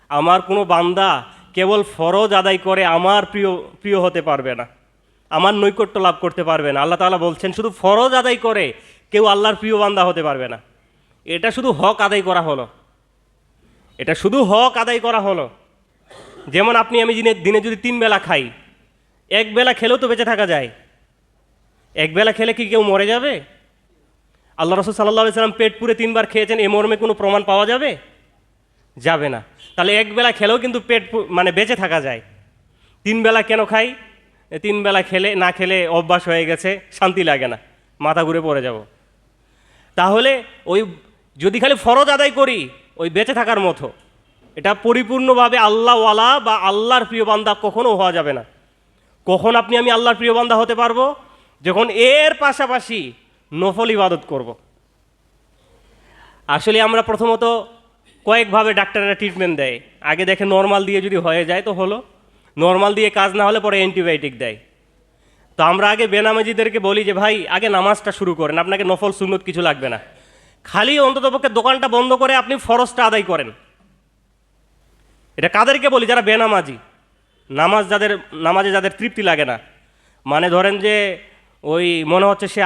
আমার কোনো বান্দা কেবল ফরজ আদায় করে আমার প্রিয় হতে পারবে না, আমার নৈকট্য লাভ করতে পারবে না। আল্লাহ তাআলা বলছেন শুধু ফরজ আদায় করে কেউ আল্লাহর প্রিয় বান্দা হতে পারবে না। এটা শুধু হক আদায় করা হলো, এটা শুধু হক আদায় করা হলো। যেমন আপনি আমি দিনে যদি 3 বেলা খাই, এক বেলা খেলেও তো বেঁচে থাকা যায়। এক বেলা খেলে কি কেউ মরে যাবে? আল্লাহ রাসূল সাল্লাল্লাহু আলাইহি সাল্লাম পেট পুরে 3 বার খেয়েছেন, এ মর্মে কোনো প্রমাণ পাওয়া যাবে? যাবে না। তাহলে এক বেলা খেলেও কিন্তু মানে বেঁচে থাকা যায়। 3 বেলা কেন খাই? 3 বেলা না খেলে অভ্যাস হয়ে গেছে, শান্তি লাগে না, মাথা ঘুরে পড়ে যাব। তাহলে ওই যদি খালি ফরজ আদায় করি ওই বেঁচে থাকার মতো, এটা পরিপূর্ণভাবে আল্লাহওয়ালা বা আল্লাহর প্রিয় বান্দা কখনো হওয়া যাবে না। কখন আমি আল্লাহর প্রিয় বান্দা হতে পারবো? যখন এর পাশাপাশি নফল ইবাদত করব। আসলে আমরা প্রথমত কয়েকভাবে ডাক্তাররা ট্রিটমেন্ট দেয়। আগে দেখে নর্মাল দিয়ে যদি হয়ে যায় তো হলো, নর্মাল দিয়ে কাজ না হলে পরে অ্যান্টিবায়োটিক দেয়। তো আমরা আগে বেনামাজিদেরকে বলি যে ভাই আগে নামাজটা শুরু করেন, আপনাকে নফল সুন্নত কিছু লাগবে না, খালি অন্ততপক্ষে দোকানটা বন্ধ করে আপনি ফরজটা আদায় করেন। এটা কাদেরকে বলি? যারা বেনামাজি, নামাজে যাদের তৃপ্তি লাগে না, মানে ধরেন যে ওই মনে হচ্ছে সে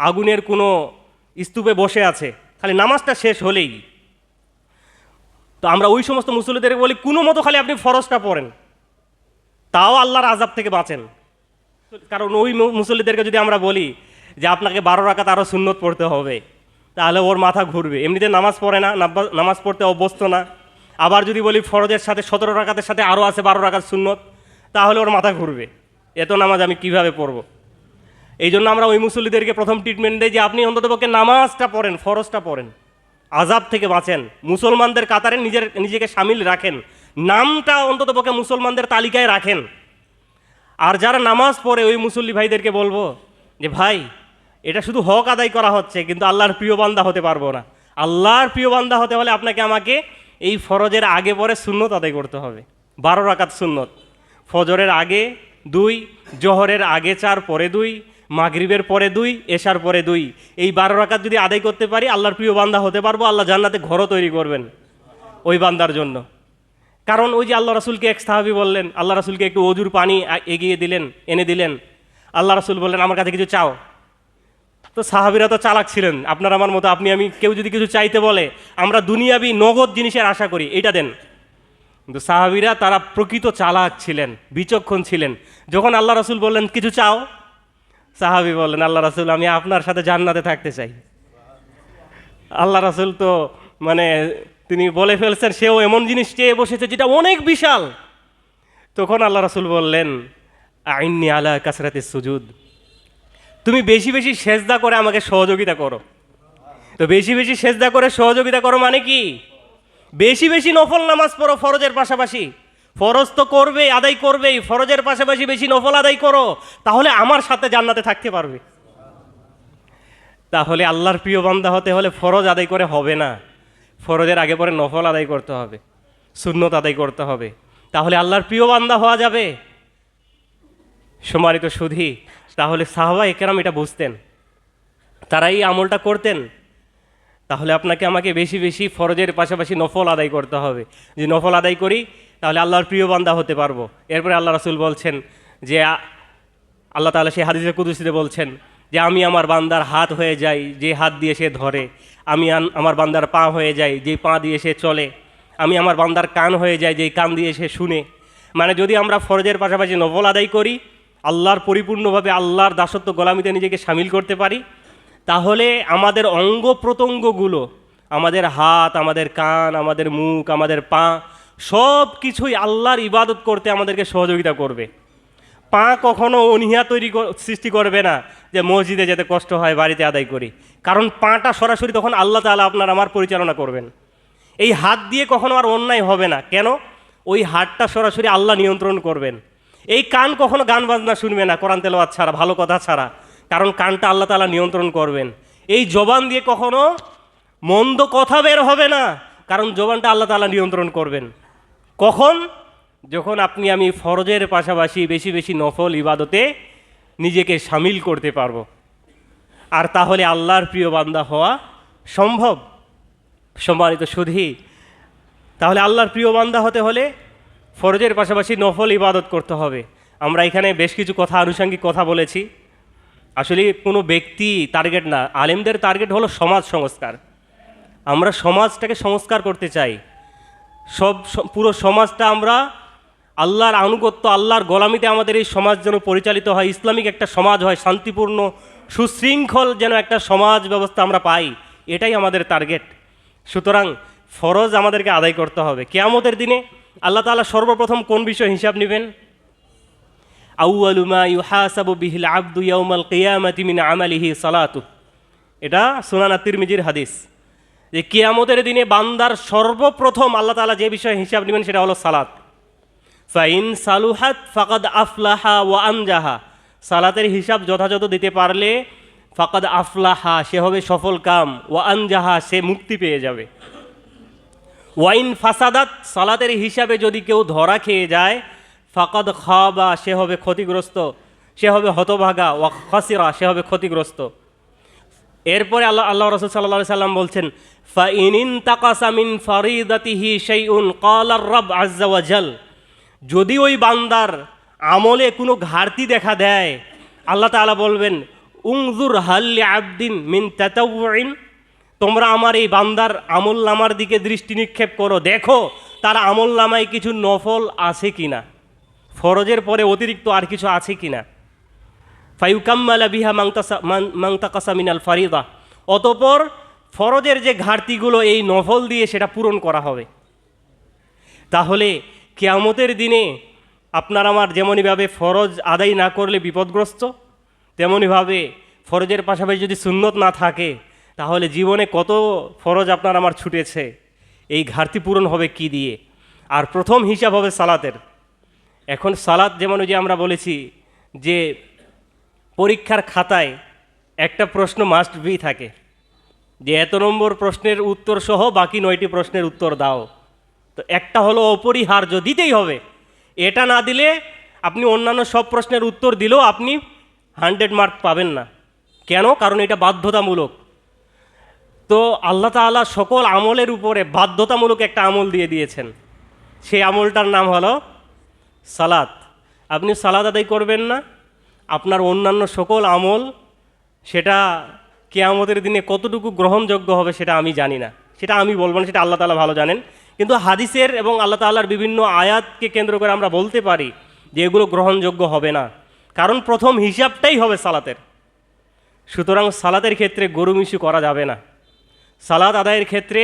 আগুনের কোনো স্তূপে বসে আছে, খালি নামাজটা শেষ হলেই। তো আমরা ওই সমস্ত মুসল্লিদেরকে বলি কোনো মতো খালি আপনি ফরজটা পড়েন, তাও আল্লাহর আযাব থেকে বাঁচেন। কারণ ওই মুসল্লিদেরকে যদি আমরা বলি যে আপনাকে 12 রাকাত আরও সুন্নত পড়তে হবে, তাহলে ওর মাথা ঘুরবে। এমনিতে নামাজ পড়ে না, নামাজ পড়তে অভ্যস্ত না। আবার যদি বলি ফরজের সাথে 17 রাকাতের সাথে আরও আছে 12 রাকাত সুন্নত, তাহলে ওর মাথা ঘুরবে, এত নামাজ আমি কিভাবে পড়ব। এই জন্য আমরা ওই মুসল্লিদেরকে প্রথম ট্রিটমেন্ট দেই যে আপনি অন্ততপক্ষে নামাজটা পড়েন, ফরজটা পড়েন, আযাব থেকে বাঁচেন, মুসলমানদের কাতারে নিজেকে সামিল রাখেন, নামটা অন্ততপক্ষে মুসলমানদের তালিকায় রাখেন। আর যারা নামাজ পড়ে ওই মুসল্লি ভাইদেরকে বলবো যে ভাই এটা শুধু হক আদায় করা হচ্ছে, কিন্তু আল্লাহর প্রিয় বান্দা হতে পারবো না। আল্লাহর প্রিয় বান্দা হতে হলে আমাকে এই ফরজের আগে পরে সুন্নত আদায় করতে হবে। 12 রাকাত সুন্নত, ফজরের আগে 2, জোহরের আগে 4, পরে 2, মাগরিবের পরে 2, এশার পরে 2, এই 12 রাকাত যদি আদায় করতে পারি আল্লাহর প্রিয় বান্দা হতে পারবো। আল্লাহ জান্নাতে ঘরও তৈরি করবেন ওই বান্দার জন্য। কারণ ওই যে আল্লাহ রাসূলকে এক সাহাবী বললেন, আল্লাহ রাসূলকে একটু অজুর পানি এনে দিলেন। আল্লাহ রাসূল বললেন আমার কাছে কিছু চাও। তো সাহাবীরা তো চালাক ছিলেন, আপনার আমার মতো, কেউ যদি কিছু চাইতে বলে আমরা দুনিয়াবি নগদ জিনিসের আশা করি, এইটা দেন। কিন্তু সাহাবীরা তারা প্রকৃত চালাক ছিলেন, বিচক্ষণ ছিলেন। যখন আল্লাহ রাসূল বললেন কিছু চাও, সাহাবী বললেন, আল্লাহ রাসূল আমি আপনার সাথে জান্নাতে থাকতে চাই। আল্লাহ রাসূল তো মানে তিনি বলে ফেলছেন সেও এমন জিনিস চেয়ে বসেছে যেটা অনেক বিশাল। তখন আল্লাহ রাসূল বললেন, আইন্নি আলা কাসরাতিস সুজুদ, তুমি বেশি বেশি সেজদা করে আমাকে সহযোগিতা করো। তো বেশি বেশি সেজদা করে সহযোগিতা করো মানে কি? বেশি বেশি নফল নামাজ পড়ো ফরজের পাশাপাশি। ফরজ তো করবে, আদায় করবেই, ফরজের পাশাপাশি বেশি নফল আদায় করো, তাহলে আমার সাথে জান্নাতে থাকতে পারবে। তাহলে আল্লাহর প্রিয় বান্দা হতে হলে ফরজ আদায় করে হবে না, ফরজের আগে পরে নফল আদায় করতে হবে, সুন্নত আদায় করতে হবে, তাহলে আল্লাহর প্রিয় বান্দা হওয়া যাবে। সম্মানিত সুধী, তাহলে সাহাবায়ে কেরাম এটা বুঝতেন, তারা এই আমলটা করতেন। তাহলে আপনাকে আমাকে বেশি বেশি ফরজের পাশাপাশি নফল আদায় করতে হবে। যে নফল আদায় করি তাহলে আল্লাহর প্রিয় বান্দা হতে পারবো। এরপরে আল্লাহ রাসূল বলছেন যে আল্লাহ তাআলা সেই হাদিসে কুদসিতে বলছেন যে আমি আমার বান্দার হাত হয়ে যাই যে হাত দিয়ে সে ধরে, আমি আমার বান্দার পা হয়ে যাই যে পা দিয়ে সে চলে, আমি আমার বান্দার কান হয়ে যাই যেই কান দিয়ে সে শুনে। মানে যদি আমরা ফরজের পাশাপাশি নফল আদায় করি, আল্লাহর পরিপূর্ণভাবে আল্লাহর দাসত্ব গোলামিতে নিজেকে শামিল করতে পারি, তাহলে আমাদের অঙ্গ প্রত্যঙ্গগুলো, আমাদের হাত, আমাদের কান, আমাদের মুখ, আমাদের পা, সব কিছুই আল্লাহর ইবাদত করতে আমাদেরকে সহযোগিতা করবে। পা কখনো অনীহা সৃষ্টি করবে না যে মসজিদে যেতে কষ্ট হয় বাড়িতে আদায় করি, কারণ পাটা সরাসরি তখন আল্লাহ তাআলা আপনার আমার পরিচালনা করবেন। এই হাত দিয়ে কখনো আর অন্যায় হবে না, কেন? ওই হাতটা সরাসরি আল্লাহ নিয়ন্ত্রণ করবেন। এই কান কখনো গান বাজনা শুনবে না কোরআন তেলাওয়াত ছাড়া, ভালো কথা ছাড়া, কারণ কানটা আল্লাহ তাআলা নিয়ন্ত্রণ করবেন। এই জবান দিয়ে কখনো মন্দ কথা বের হবে না, কারণ জবানটা আল্লাহ তাআলা নিয়ন্ত্রণ করবেন। কখন? যখন আপনি আমি ফরজের পাশাপাশি বেশি বেশি নফল ইবাদতে নিজেকে শামিল করতে পারবো, আর তাহলে আল্লাহর প্রিয় বান্দা হওয়া সম্ভব। সম্মানিত সুধী, তাহলে আল্লাহর প্রিয় বান্দা হতে হলে ফরজের পাশাপাশি নফল ইবাদত করতে হবে। আমরা এখানে বেশ কিছু কথা, আনুষঙ্গিক কথা বলেছি। আসলে কোনো ব্যক্তি টার্গেট না, আলেমদের টার্গেট হলো সমাজ সংস্কার। আমরা সমাজটাকে সংস্কার করতে চাই। পুরো সমাজটা আমরা আল্লাহর আনুগত্য, আল্লাহর গোলামিতে আমাদের এই সমাজ যেন পরিচালিত হয়, ইসলামিক একটা সমাজ হয়, শান্তিপূর্ণ সুশৃঙ্খল যেন একটা সমাজ ব্যবস্থা আমরা পাই, এটাই আমাদের টার্গেট। সুতরাং ফরজ আমাদেরকে আদায় করতে হবে। কিয়ামতের দিনে আল্লাহ তাআলা সর্বপ্রথম কোন বিষয় হিসাব নেবেন? আউয়ালু মা ইউহাসাবু বিহিল আবদু ইয়াউমাল কিয়ামাতি মিন আমালিহি সালাতু। এটা সুনান আত-তিরমিজির হাদিস, যে কিয়ামতের দিনে বান্দার সর্বপ্রথম আল্লাহ তাআলা যে বিষয়ে হিসাব নেবেন সেটা হলো সালাত। ফাইন সালুহাত ফাকাদ আফলাহা ওয়া আনজাহা। সালাতের হিসাব যথাযথ দিতে পারলে ফাকাদ আফলাহা, সে হবে সফল কাম, ওয়া আনজাহা, সে মুক্তি পেয়ে যাবে। ওয়াইন ফাসাদাত, সালাতের হিসাবে যদি কেউ ধরা খেয়ে যায়, ফাকাদ খাবা, সে হবে ক্ষতিগ্রস্ত, সে হবে হতভাগা, ওয়া খাসিরা, সে হবে ক্ষতিগ্রস্ত। এরপরে আল্লাহ রাসূল সাল্লাল্লাহু আলাইহি সাল্লাম বলছেন, ফাইন ইনতাকাসা মিন ফারিদাতিহি শাইউন ক্বালা আর-রাব আযজা ওয়া জাল। যদি ওই বান্দার আমলে কোনো ঘাটতি দেখা দেয়, আল্লাহ তাআলা বলবেন, উনজুর হাল লিআবদিন মিন তাতাউউইন, তোমরা আমার এই বান্দার আমল নামার দিকে দৃষ্টি নিক্ষেপ করো, দেখো তার আমল নামায় কিছু নফল আছে কিনা, ফরজের পরে অতিরিক্ত আর কিছু আছে কিনা। ফায়ুকাম্মালা বিহা মান তাকাসা মিনাল ফারিদা, অতঃপর ফরজের যে ঘাটতিগুলো এই নফল দিয়ে সেটা পূরণ করা হবে। তাহলে কিয়ামতের দিনে আপনার আমার যেমনইভাবে ফরজ আদায় না করলে বিপদগ্রস্ত, তেমনইভাবে ফরজের পাশাপাশি যদি সুন্নত না থাকে, তাহলে জীবনে কত ফরজ আপনার আমার ছুটেছে, এই ঘাটতি পূরণ হবে কি দিয়ে? আর প্রথম হিসাব হবে সালাতের। এখন সালাত যেমন ওই যে আমরা বলেছি যে পরীক্ষার খাতায় একটা প্রশ্ন মাস্ট বি থাকে, যে এত নম্বর প্রশ্নের উত্তর সহ বাকি 9টি প্রশ্নের উত্তর দাও। তো একটা হলো অপরিহার্য, দিতেই হবে। এটা না দিলে আপনি অন্যান্য সব প্রশ্নের উত্তর দিলেও আপনি 100 মার্ক পাবেন না। কেন? কারণ এটা বাধ্যতামূলক। তো আল্লাহ তাআলা সকল আমলের উপরে বাধ্যতামূলক একটা আমল দিয়ে দিয়েছেন, সেই আমলটার নাম হলো সালাত। আপনি সালাত আদায় করবেন না, আপনার অন্যান্য সকল আমল সেটা কিয়ামতের দিনে কতটুকু গ্রহণযোগ্য হবে সেটা আমি জানি না, সেটা আমি বলবো না, সেটা আল্লাহ তাআলা ভালো জানেন। কিন্তু হাদিসের এবং আল্লাহ তাআলার বিভিন্ন আয়াতকে কেন্দ্র করে আমরা বলতে পারি যে এগুলো গ্রহণযোগ্য হবে না, কারণ প্রথম হিসাবটাই হবে সালাতের। সুতরাং সালাতের ক্ষেত্রে গরুমিশু করা যাবে না, সালাত আদায়ের ক্ষেত্রে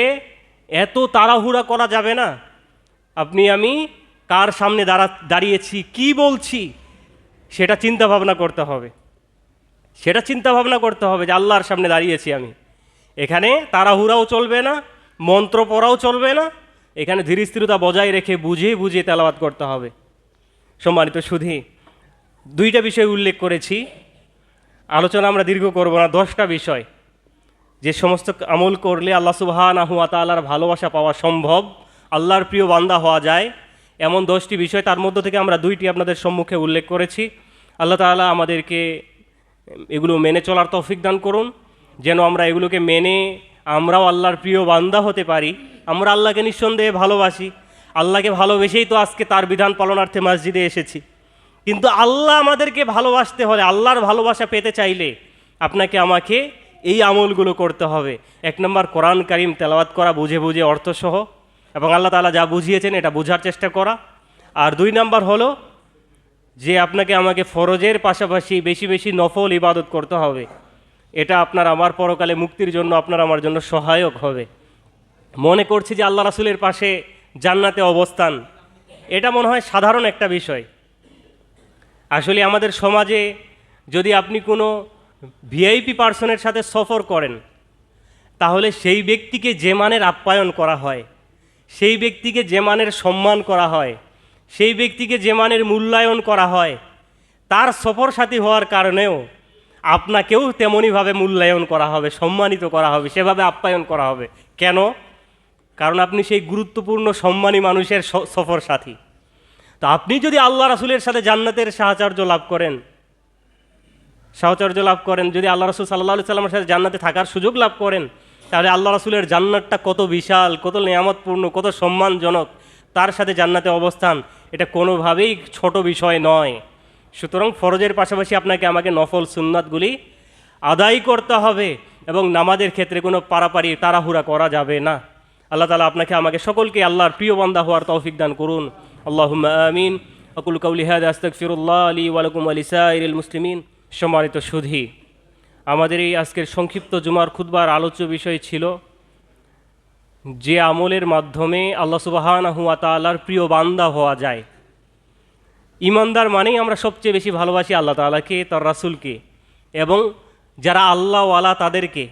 এত তাড়াহুড়া করা যাবে না। আপনি আমি কার সামনে দাঁড়িয়েছি, কি বলছি, সেটা চিন্তা ভাবনা করতে হবে, সেটা চিন্তা ভাবনা করতে হবে যে আল্লাহর সামনে দাঁড়িয়েছি আমি। এখানে তাড়াহুড়াও চলবে না, মন্ত্র পড়াও চলবে না, এখানে ধীরস্থিরতা বজায় রেখে বুঝে বুঝে তেলাওয়াত করতে হবে। সম্মানিত সুধী, দুইটা বিষয় উল্লেখ করেছি, আলোচনা আমরা দীর্ঘ করব না। 10টা বিষয় যে সমস্ত আমল করলে আল্লাহ সুবহানাহু ওয়া তাআলার ভালোবাসা পাওয়া সম্ভব, আল্লাহর প্রিয় বান্দা হওয়া যায়, এমন 10টি বিষয়, তার মধ্য থেকে আমরা 2টি আপনাদের সম্মুখে উল্লেখ করেছি। আল্লাহ তাআলা আমাদেরকে এগুলো মেনে চলার তৌফিক দান করুন, যেন আমরা এগুলোকে মেনে আমরাও আল্লাহর প্রিয় বান্দা হতে পারি। আমরা আল্লাহকে নিঃসন্দেহে ভালোবাসি, আল্লাহকে ভালোবেসেই তো আজকে তার বিধান পালনার্থে মসজিদে এসেছি। কিন্তু আল্লাহ আমাদেরকে ভালোবাসতে হলে, আল্লাহর ভালোবাসা পেতে চাইলে আপনাকে আমাকে এই আমলগুলো করতে হবে। 1 নম্বর, কোরআন কারীম তেলাওয়াত করা বুঝে বুঝে অর্থসহ, এবং আল্লাহ তাআলা যা বুঝিয়েছেন এটা বোঝার চেষ্টা করা। আর 2 নম্বর হলো যে আপনাকে আমাকে ফরজের পাশাপাশি বেশি বেশি নফল ইবাদত করতে হবে। এটা আপনার আমার পরকালে মুক্তির জন্য, আপনার আমার জন্য সহায়ক হবে। মনে করছি যে আল্লাহ রাসূলের পাশে জান্নাতে অবস্থান, এটা মনে হয় সাধারণ একটা বিষয়। আসলে আমাদের সমাজে যদি আপনি কোনো ভিআইপি পার্সনের সাথে সফর করেন, তাহলে সেই ব্যক্তিকে যে মানের আপ্যায়ন করা হয়, সেই ব্যক্তিকে যে মানের সম্মান করা হয়, সেই ব্যক্তিকে যে মানের মূল্যায়ন করা হয়, তার সফর সাথী হওয়ার কারণেও আপনাকেও তেমনইভাবে মূল্যায়ন করা হবে, সম্মানিত করা হবে, সেভাবে আপ্যায়ন করা হবে। কেন? কারণ আপনি সেই গুরুত্বপূর্ণ সম্মানী মানুষের সফর সাথী। তো আপনি যদি আল্লাহ রাসূলের সাথে জান্নাতের সাহচর্য লাভ করেন, যদি আল্লাহ রাসূল সাল্লাল্লাহু আলাইহি সাল্লামের সাথে জান্নাতে থাকার সুযোগ লাভ করেন, তাহলে আল্লাহ রাসূলের জান্নাতটা কত বিশাল, কত নিয়ামতপূর্ণ, কত সম্মানজনক। তার সাথে জান্নাতে অবস্থান এটা কোনোভাবেই ছোট বিষয় নয়। সুতরাং ফরজের পাশাপাশি আপনাকে আমাকে নফল সুন্নাতগুলি আদায় করতে হবে, এবং নামাজের ক্ষেত্রে কোনো পারাপারি তাড়াহুড়া করা যাবে না। আল্লাহ তাআলা আপনাকে আমাকে সকলকে আল্লাহর প্রিয় বান্দা হওয়ার তৌফিক দান করুন। আল্লাহুম্মা আমিন। আকুলু কাউলি হাযা আস্তাগফিরুল্লাহ লি ওয়া লাকুম ওয়া লিসাইরিল মুসলিমিন। সম্মানিত সুধী, আমাদের এই আজকের সংক্ষিপ্ত জুমার খুতবার আলোচ্য বিষয় ছিল যে আমলের মাধ্যমে আল্লাহ সুবহানাহু ওয়া তাআলার প্রিয় বান্দা হওয়া যায়। ঈমানদার মানেই আমরা সবচেয়ে বেশি ভালোবাসি আল্লাহ তাআলাকে, তার রাসূলকে, এবং যারা আল্লাহওয়ালা তাদেরকে,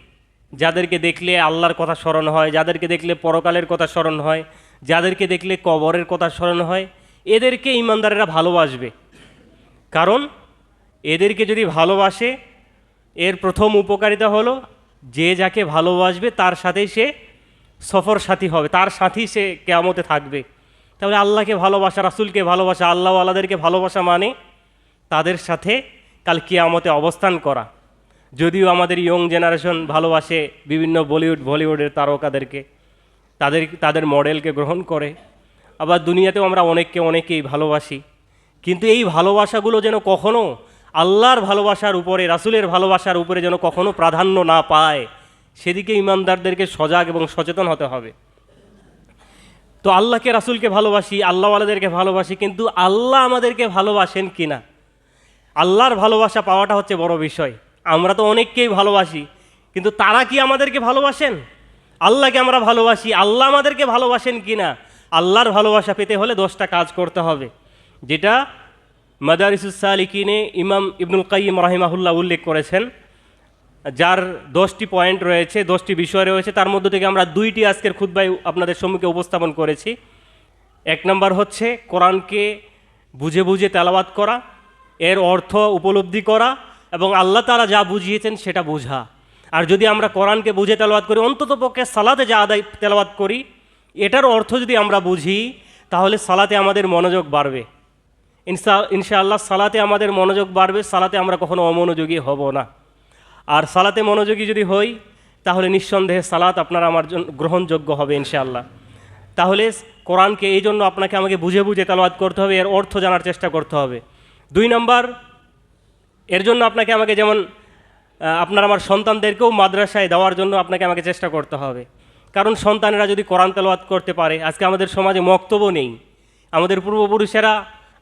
যাদেরকে দেখলে আল্লাহর কথা স্মরণ হয়, যাদেরকে দেখলে পরকালের কথা স্মরণ হয়, যাদেরকে দেখলে কবরের কথা স্মরণ হয়, এদেরকে ঈমানদারেরা ভালোবাসবে। কারণ এদেরকে যদি ভালোবাসে, এর প্রথম উপকারিতা হলো যে যাকে ভালোবাসবে তার সাথেই সে সফর সাথী হবে, তার সাথী সে কিয়ামতে থাকবে। তাহলে আল্লাহকে ভালোবাসা, রাসূলকে ভালোবাসা, আল্লাহওয়ালাদেরকে ভালোবাসা মানে তাদের সাথে কাল কিয়ামতে অবস্থান করা। যদিও আমাদের ইয়ং জেনারেশন ভালোবাসে বিভিন্ন বলিউডের তারকাদেরকে, তাদের মডেলকে গ্রহণ করে, আবার দুনিয়াতেও আমরা অনেকেই ভালোবাসি, কিন্তু এই ভালোবাসাগুলো যেন কখনো আল্লাহর ভালোবাসার উপরে, রাসূলের ভালোবাসার উপরে যেন কখনো প্রাধান্য না পায়, সেদিকে ঈমানদারদেরকে সজাগ এবং সচেতন হতে হবে। তো আল্লাহকে, রাসূলকে ভালোবাসি, আল্লাহওয়ালাদেরকে ভালোবাসি, কিন্তু আল্লাহ আমাদেরকে ভালোবাসেন কি না, আল্লাহর ভালোবাসা পাওয়াটা হচ্ছে বড় বিষয়। আমরা তো অনেককেই ভালোবাসি, কিন্তু তারা কি আমাদেরকে ভালোবাসেন? আল্লাহকে আমরা ভালোবাসি, আল্লাহ আমাদেরকে ভালোবাসেন কি না? আল্লাহর ভালোবাসা পেতে হলে 10টা কাজ করতে হবে, যেটা মাদারিসুস সালিকিনে ইমাম ইবনুল কাইয়িম রাহিমাহুল্লাহ উল্লেখ করেছেন, যার 10টি পয়েন্ট রয়েছে, 10টি বিষয় রয়েছে। তার মধ্য থেকে আমরা 2টি আজকের খুতবায় আপনাদের সম্মুখে উপস্থাপন করেছি। 1 নম্বর হচ্ছে কোরআনকে বুঝে বুঝে তেলাওয়াত করা, এর অর্থ উপলব্ধি করা, এবং আল্লাহ তাআলা যা বুঝিয়েছেন সেটা বোঝা। আর যদি আমরা কোরআনকে বুঝে তেলাওয়াত করি, অন্ততপক্ষে সালাতে যা তেলাওয়াত করি, এটার অর্থ যদি আমরা বুঝি, তাহলে সালাতে আমাদের মনোযোগ বাড়বে। ইনশাআল্লাহ সালাতে আমাদের মনোযোগ বাড়বে, সালাতে আমরা কখনো অমনোযোগী হব না। আর সালাতে মনোযোগী যদি হই, তাহলে নিঃসন্দেহে সালাত আপনার আমার জন্য গ্রহণযোগ্য হবে ইনশাআল্লাহ। তাহলে কোরআনকে এই জন্য আপনাকে আমাকে বুঝে বুঝে তেলাওয়াত করতে হবে, এর অর্থ জানার চেষ্টা করতে হবে। 2 নম্বর, এর জন্য আপনাকে আমাকে, যেমন আপনার আমার সন্তানদেরকেও মাদ্রাসায় দেওয়ার জন্য আপনাকে আমাকে চেষ্টা করতে হবে। কারণ সন্তানেরা যদি কোরআন তেলাওয়াত করতে পারে, আজকে আমাদের সমাজে মক্তব্য নেই। আমাদের পূর্বপুরুষেরা,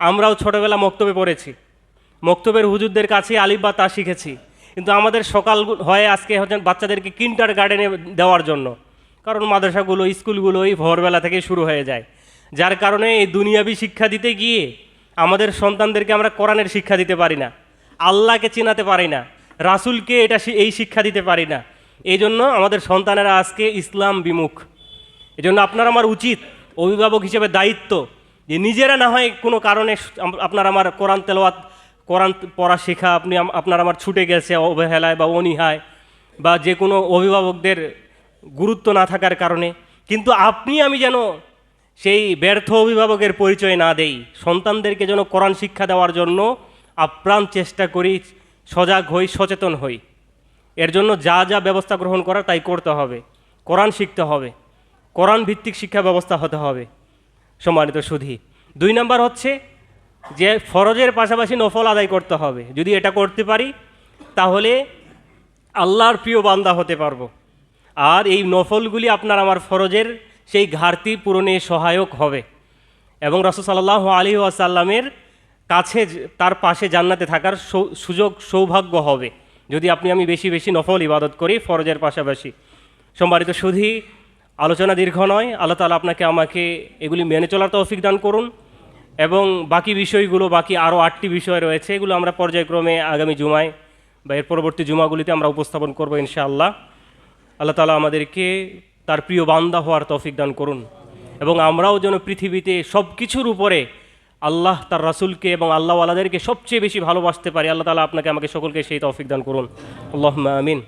আমরাও ছোটোবেলা মক্তবে পড়েছি, মক্তবের হুজুরদের কাছে আলিফ বা তা শিখেছি, কিন্তু আমাদের সকাল হয় আজকে হচ্ছে বাচ্চাদেরকে কিন্ডার গার্ডেনে দেওয়ার জন্য, কারণ মাদ্রাসাগুলো স্কুলগুলো এই ভোরবেলা থেকে শুরু হয়ে যায়, যার কারণে এই দুনিয়াবি শিক্ষা দিতে গিয়ে আমাদের সন্তানদেরকে আমরা কোরআনের শিক্ষা দিতে পারি না, আল্লাহকে চেনাতে পারি না, রাসূলকে এই শিক্ষা দিতে পারি না। এই জন্য আমাদের সন্তানেরা আজকে ইসলাম বিমুখ। এই জন্য আপনার আমার উচিত, অভিভাবক হিসেবে দায়িত্ব, যে নিজেরা না হয় কোনো কারণে আপনার আমার কোরআন তেলাওয়াত, কোরআন পড়া শেখা আপনার আমার ছুটে গেছে অবহেলায় বা অনীহায় বা যে কোনো অভিভাবকদের গুরুত্ব না থাকার কারণে, কিন্তু আপনি আমি যেন সেই ব্যর্থ অভিভাবকের পরিচয় না দেই, সন্তানদেরকে যেন কোরআন শিক্ষা দেওয়ার জন্য আপ্রাণ চেষ্টা করি, সজাগ হই, সচেতন হই। এর জন্য যা যা ব্যবস্থা গ্রহণ করার তাই করতে হবে। কোরআন শিখতে হবে, কোরআন ভিত্তিক শিক্ষা ব্যবস্থা হতে হবে। সম্মানিত সুধী, 2 নম্বর হচ্ছে যে ফরজের পাশাপাশি নফল আদায় করতে হবে। যদি এটা করতে পারি তাহলে আল্লাহর প্রিয় বান্দা হতে পারবো, আর এই নফলগুলি আপনার আমার ফরজের সেই ঘাটতি পূরণে সহায়ক হবে এবং রাসূল সাল্লাল্লাহু আলাইহি ওয়াসাল্লামের কাছে, তার পাশে জান্নাতে থাকার সুযোগ, সৌভাগ্য হবে যদি আপনি আমি বেশি বেশি নফল ইবাদত করি ফরজের পাশাপাশি। সম্মানিত সুধী, আলোচনা দীর্ঘ নয়, আল্লাহ তাআলা আপনাকে আমাকে এগুলি মেনে চলার তৌফিক দান করুন এবং বাকি বিষয়গুলো, বাকি আরও 8টি বিষয় রয়েছে, এগুলো আমরা পর্যায়ক্রমে আগামী জুমায় বা এর পরবর্তী জুমাগুলিতে আমরা উপস্থাপন করবো ইনশাআল্লাহ। আল্লাহ তাআলা আমাদেরকে তার প্রিয় বান্দা হওয়ার তৌফিক দান করুন এবং আমরাও যেন পৃথিবীতে সব কিছুর উপরে আল্লাহ, তার রাসূলকে এবং আল্লাহওয়ালাদেরকে সবচেয়ে বেশি ভালোবাসতে পারি। আল্লাহ তাআলা আপনাকে আমাকে সকলকে সেই তৌফিক দান করুন। আল্লাহুম্মা আমিন।